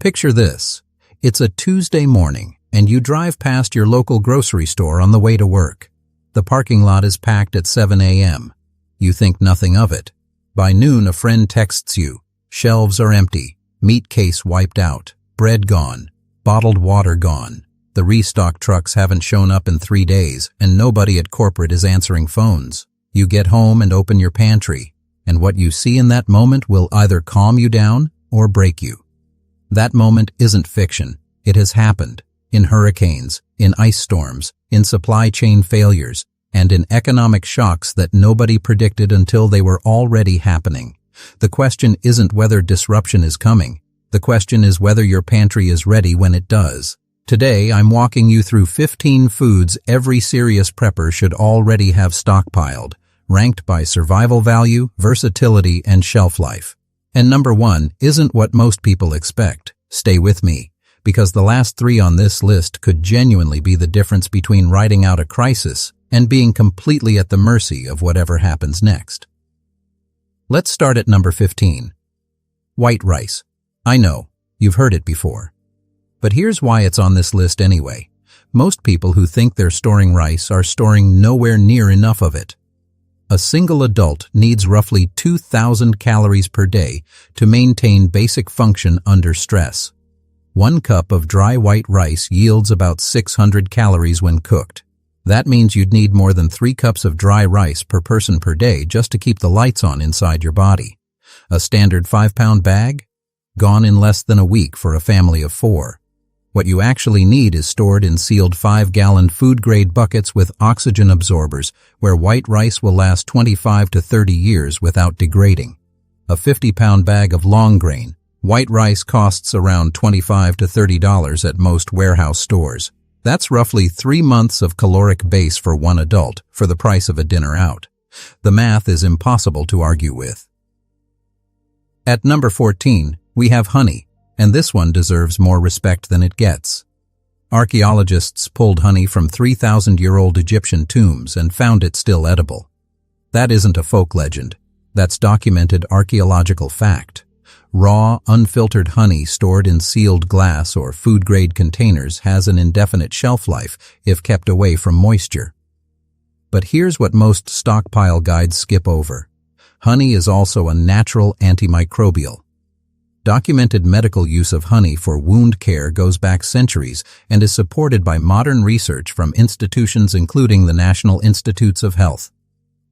Picture this. It's a Tuesday morning, and you drive past your local grocery store on the way to work. The parking lot is packed at 7 a.m. You think nothing of it. By noon, a friend texts you. Shelves are empty, meat case wiped out, bread gone, bottled water gone. The restock trucks haven't shown up in 3 days, and nobody at corporate is answering phones. You get home and open your pantry, and what you see in that moment will either calm you down or break you. That moment isn't fiction. It has happened. In hurricanes, in ice storms, in supply chain failures, and in economic shocks that nobody predicted until they were already happening. The question isn't whether disruption is coming. The question is whether your pantry is ready when it does. Today, I'm walking you through 15 foods every serious prepper should already have stockpiled, ranked by survival value, versatility, and shelf life. And number 1 isn't what most people expect. Stay with me, because the last 3 on this list could genuinely be the difference between riding out a crisis and being completely at the mercy of whatever happens next. Let's start at number 15. White rice. I know, you've heard it before. But here's why it's on this list anyway. Most people who think they're storing rice are storing nowhere near enough of it. A single adult needs roughly 2,000 calories per day to maintain basic function under stress. 1 cup of dry white rice yields about 600 calories when cooked. That means you'd need more than 3 cups of dry rice per person per day just to keep the lights on inside your body. A standard 5-pound bag? Gone in less than a week for a family of 4. What you actually need is stored in sealed 5-gallon food-grade buckets with oxygen absorbers, where white rice will last 25 to 30 years without degrading. A 50-pound bag of long grain, white rice costs around $25 to $30 at most warehouse stores. That's roughly 3 months of caloric base for one adult for the price of a dinner out. The math is impossible to argue with. At number 14, we have honey. And this one deserves more respect than it gets. Archaeologists pulled honey from 3,000-year-old Egyptian tombs and found it still edible. That isn't a folk legend. That's documented archaeological fact. Raw, unfiltered honey stored in sealed glass or food-grade containers has an indefinite shelf life if kept away from moisture. But here's what most stockpile guides skip over. Honey is also a natural antimicrobial. Documented medical use of honey for wound care goes back centuries and is supported by modern research from institutions including the National Institutes of Health.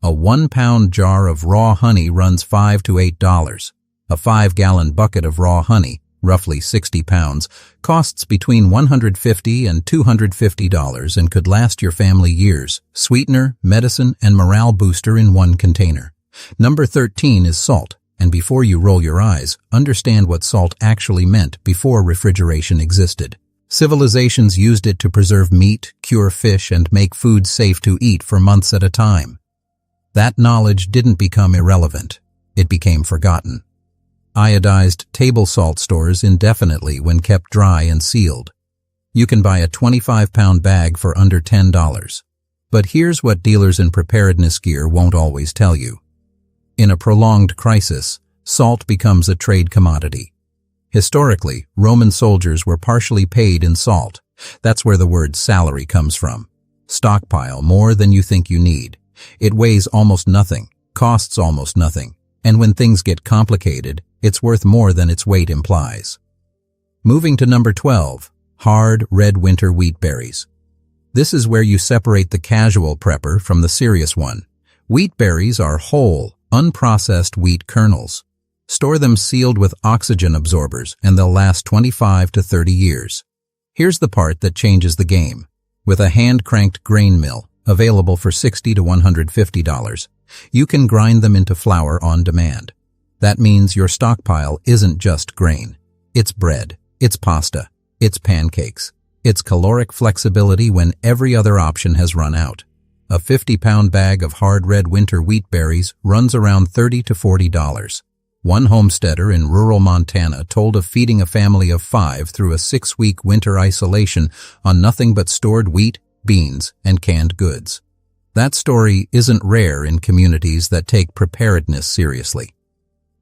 A 1-pound jar of raw honey runs $5 to $8. A 5-gallon bucket of raw honey, roughly 60 pounds, costs between $150 and $250 and could last your family years. Sweetener, medicine, and morale booster in one container. Number 13 is salt. And before you roll your eyes, understand what salt actually meant before refrigeration existed. Civilizations used it to preserve meat, cure fish, and make food safe to eat for months at a time. That knowledge didn't become irrelevant. It became forgotten. Iodized table salt stores indefinitely when kept dry and sealed. You can buy a 25-pound bag for under $10. But here's what dealers in preparedness gear won't always tell you. In a prolonged crisis, salt becomes a trade commodity. Historically, Roman soldiers were partially paid in salt. That's where the word salary comes from. Stockpile more than you think you need. It weighs almost nothing, costs almost nothing, and when things get complicated, it's worth more than its weight implies. Moving to number 12, hard red winter wheat berries. This is where you separate the casual prepper from the serious one. Wheat berries are whole, unprocessed wheat kernels. Store them sealed with oxygen absorbers and they'll last 25 to 30 years. Here's the part that changes the game. With a hand-cranked grain mill, available for $60 to $150, you can grind them into flour on demand. That means your stockpile isn't just grain. It's bread, it's pasta, it's pancakes, it's caloric flexibility when every other option has run out. A 50-pound bag of hard red winter wheat berries runs around $30 to $40. One homesteader in rural Montana told of feeding a family of 5 through a 6-week winter isolation on nothing but stored wheat, beans, and canned goods. That story isn't rare in communities that take preparedness seriously.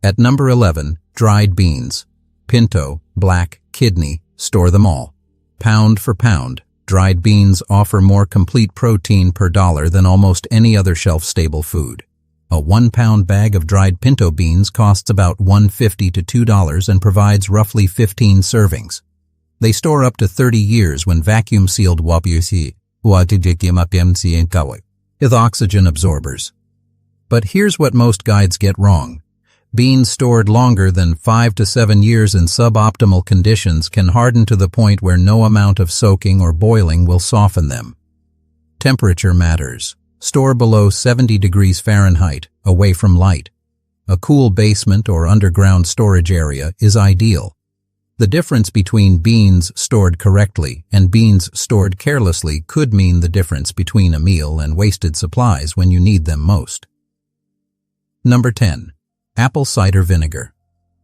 At number 11, dried beans. Pinto, black, kidney, store them all. Pound for pound, dried beans offer more complete protein per dollar than almost any other shelf-stable food. A 1-pound bag of dried pinto beans costs about $1.50 to $2 and provides roughly 15 servings. They store up to 30 years when vacuum-sealed with oxygen absorbers. But here's what most guides get wrong. Beans stored longer than 5 to 7 years in suboptimal conditions can harden to the point where no amount of soaking or boiling will soften them. Temperature matters. Store below 70 degrees Fahrenheit, away from light. A cool basement or underground storage area is ideal. The difference between beans stored correctly and beans stored carelessly could mean the difference between a meal and wasted supplies when you need them most. Number 10. Apple cider vinegar.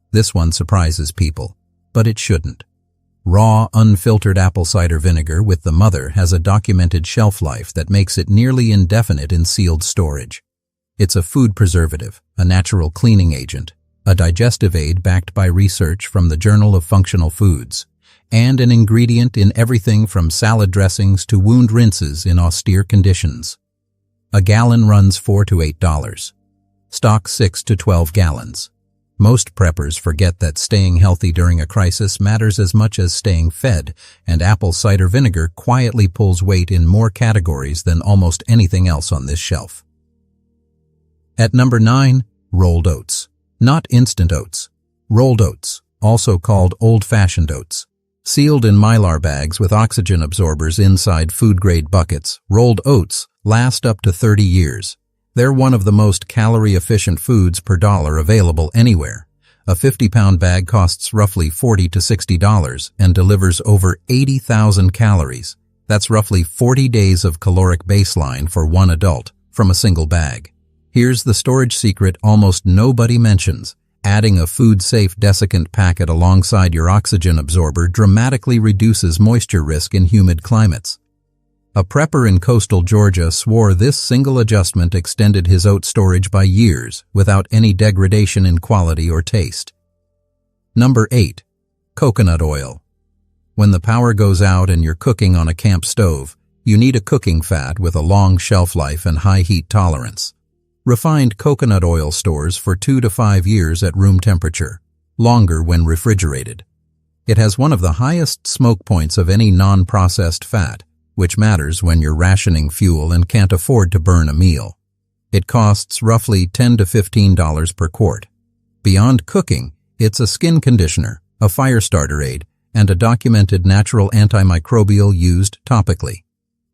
This one surprises people, but it shouldn't. Raw, unfiltered apple cider vinegar with the mother has a documented shelf life that makes it nearly indefinite in sealed storage. It's a food preservative, a natural cleaning agent, a digestive aid backed by research from the Journal of Functional Foods, and an ingredient in everything from salad dressings to wound rinses in austere conditions. A gallon runs $4 to $8. Stock 6 to 12 gallons. Most preppers forget that staying healthy during a crisis matters as much as staying fed, and apple cider vinegar quietly pulls weight in more categories than almost anything else on this shelf. At number 9, rolled oats. Not instant oats. Rolled oats, also called old-fashioned oats. Sealed in Mylar bags with oxygen absorbers inside food-grade buckets, rolled oats last up to 30 years. They're one of the most calorie-efficient foods per dollar available anywhere. A 50-pound bag costs roughly $40 to $60 and delivers over 80,000 calories. That's roughly 40 days of caloric baseline for one adult from a single bag. Here's the storage secret almost nobody mentions. Adding a food-safe desiccant packet alongside your oxygen absorber dramatically reduces moisture risk in humid climates. A prepper in coastal Georgia swore this single adjustment extended his oat storage by years without any degradation in quality or taste. Number 8. Coconut oil. When the power goes out and you're cooking on a camp stove, you need a cooking fat with a long shelf life and high heat tolerance. Refined coconut oil stores for 2 to 5 years at room temperature, longer when refrigerated. It has one of the highest smoke points of any non-processed fat, which matters when you're rationing fuel and can't afford to burn a meal. It costs roughly $10 to $15 per quart. Beyond cooking, it's a skin conditioner, a fire starter aid, and a documented natural antimicrobial used topically.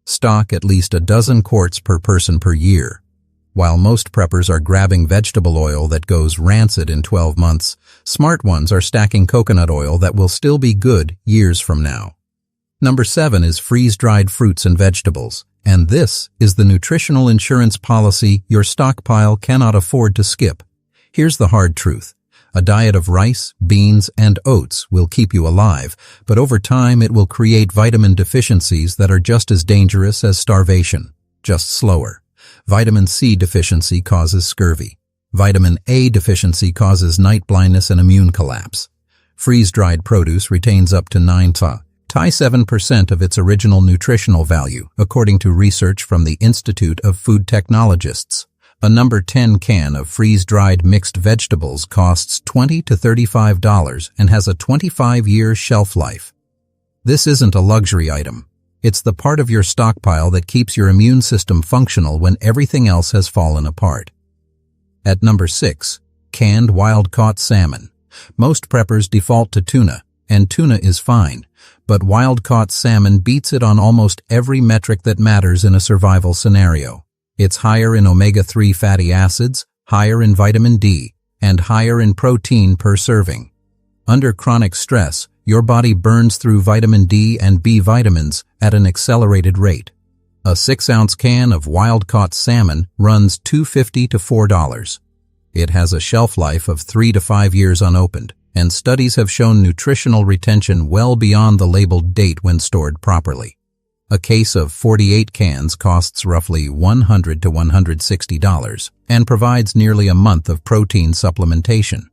Stock at least a dozen quarts per person per year. While most preppers are grabbing vegetable oil that goes rancid in 12 months, smart ones are stacking coconut oil that will still be good years from now. Number 7 is freeze-dried fruits and vegetables, and this is the nutritional insurance policy your stockpile cannot afford to skip. Here's the hard truth. A diet of rice, beans, and oats will keep you alive, but over time it will create vitamin deficiencies that are just as dangerous as starvation, just slower. Vitamin C deficiency causes scurvy. Vitamin A deficiency causes night blindness and immune collapse. Freeze-dried produce retains up to 7% of its original nutritional value, according to research from the Institute of Food Technologists. A number 10 can of freeze-dried mixed vegetables costs $20 to $35 and has a 25-year shelf life. This isn't a luxury item. It's the part of your stockpile that keeps your immune system functional when everything else has fallen apart. At number 6, canned wild-caught salmon. Most preppers default to tuna, and tuna is fine. But wild-caught salmon beats it on almost every metric that matters in a survival scenario. It's higher in omega-3 fatty acids, higher in vitamin D, and higher in protein per serving. Under chronic stress, your body burns through vitamin D and B vitamins at an accelerated rate. A 6-ounce can of wild-caught salmon runs $2.50 to $4. It has a shelf life of 3 to 5 years unopened, and studies have shown nutritional retention well beyond the labeled date when stored properly. A case of 48 cans costs roughly $100 to $160 and provides nearly a month of protein supplementation.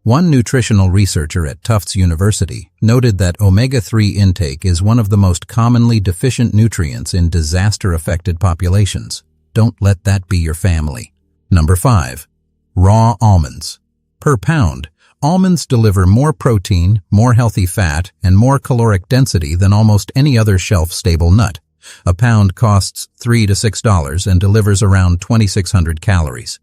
One nutritional researcher at Tufts University noted that omega-3 intake is one of the most commonly deficient nutrients in disaster-affected populations. Don't let that be your family. Number 5. Raw almonds. Per pound, almonds deliver more protein, more healthy fat, and more caloric density than almost any other shelf-stable nut. A pound costs $3 to $6 and delivers around 2,600 calories.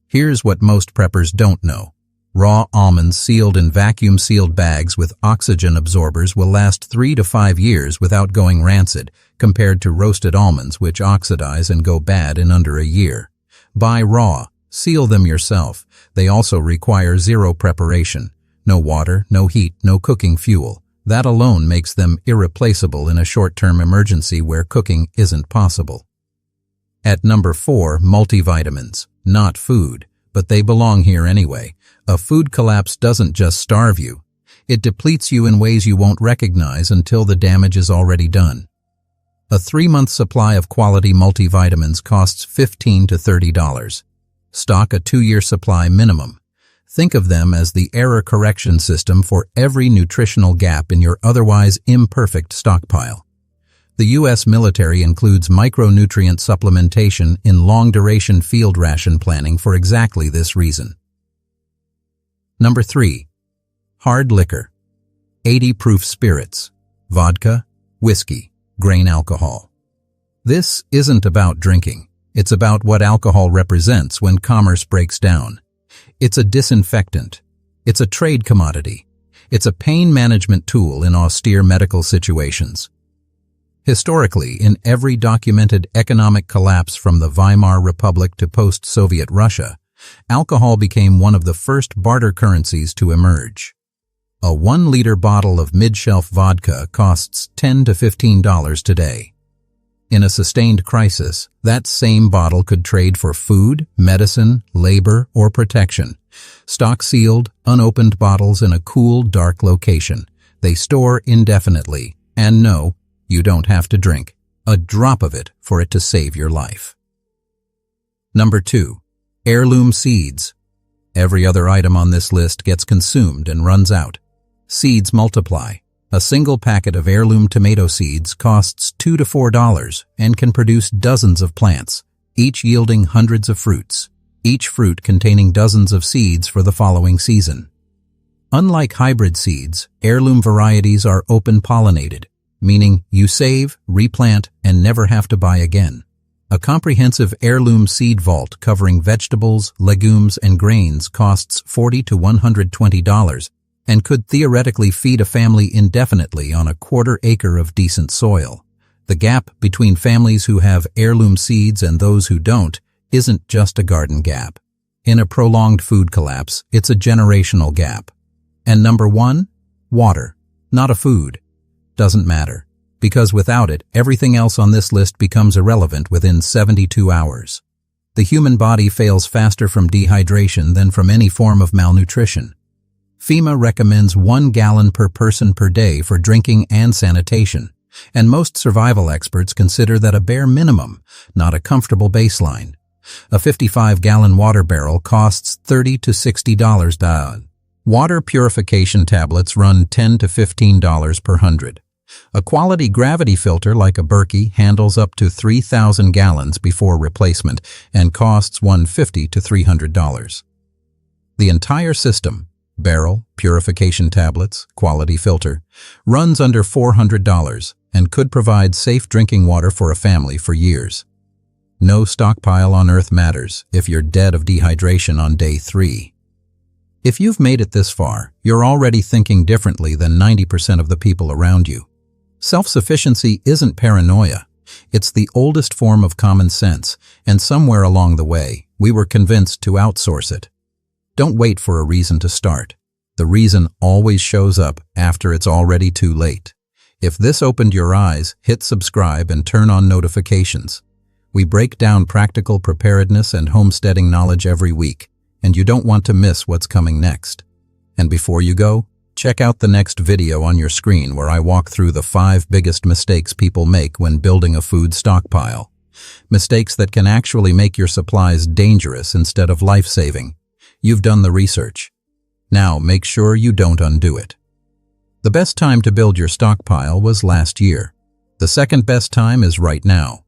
Here's what most preppers don't know. Raw almonds sealed in vacuum-sealed bags with oxygen absorbers will last 3 to 5 years without going rancid, compared to roasted almonds which oxidize and go bad in under a year. Buy raw. Seal them yourself. They also require zero preparation. No water, no heat, no cooking fuel. That alone makes them irreplaceable in a short-term emergency where cooking isn't possible. At number 4, multivitamins. Not food, but they belong here anyway. A food collapse doesn't just starve you. It depletes you in ways you won't recognize until the damage is already done. A 3-month supply of quality multivitamins costs $15 to $30. Stock a 2-year supply minimum. Think of them as the error correction system for every nutritional gap in your otherwise imperfect stockpile. The U.S. military includes micronutrient supplementation in long-duration field ration planning for exactly this reason. Number 3. Hard liquor. 80 proof spirits, vodka, whiskey, grain alcohol. This isn't about drinking. It's about what alcohol represents when commerce breaks down. It's a disinfectant. It's a trade commodity. It's a pain management tool in austere medical situations. Historically, in every documented economic collapse from the Weimar Republic to post-Soviet Russia, alcohol became one of the first barter currencies to emerge. A 1-liter bottle of mid-shelf vodka costs $10 to $15 today. In a sustained crisis, that same bottle could trade for food, medicine, labor, or protection. Stock-sealed, unopened bottles in a cool, dark location. They store indefinitely. And no, you don't have to drink a drop of it for it to save your life. Number 2. Heirloom seeds. Every other item on this list gets consumed and runs out. Seeds multiply. A single packet of heirloom tomato seeds costs $2 to $4 and can produce dozens of plants, each yielding hundreds of fruits, each fruit containing dozens of seeds for the following season. Unlike hybrid seeds, heirloom varieties are open-pollinated, meaning you save, replant, and never have to buy again. A comprehensive heirloom seed vault covering vegetables, legumes, and grains costs $40 to $120 and could theoretically feed a family indefinitely on a 1/4 acre of decent soil. The gap between families who have heirloom seeds and those who don't isn't just a garden gap. In a prolonged food collapse, it's a generational gap. And number 1, water, not a food. Doesn't matter, because without it, everything else on this list becomes irrelevant within 72 hours. The human body fails faster from dehydration than from any form of malnutrition. FEMA recommends 1 gallon per person per day for drinking and sanitation, and most survival experts consider that a bare minimum, not a comfortable baseline. A 55-gallon water barrel costs $30 to $60. Water purification tablets run $10 to $15 per 100. A quality gravity filter like a Berkey handles up to 3,000 gallons before replacement and costs $150 to $300. The entire system, barrel, purification tablets, quality filter, runs under $400 and could provide safe drinking water for a family for years. No stockpile on Earth matters if you're dead of dehydration on day 3. If you've made it this far, you're already thinking differently than 90% of the people around you. Self-sufficiency isn't paranoia. It's the oldest form of common sense, and somewhere along the way, we were convinced to outsource it. Don't wait for a reason to start. The reason always shows up after it's already too late. If this opened your eyes, hit subscribe and turn on notifications. We break down practical preparedness and homesteading knowledge every week, and you don't want to miss what's coming next. And before you go, check out the next video on your screen where I walk through the 5 biggest mistakes people make when building a food stockpile. Mistakes that can actually make your supplies dangerous instead of life-saving. You've done the research. Now make sure you don't undo it. The best time to build your stockpile was last year. The second best time is right now.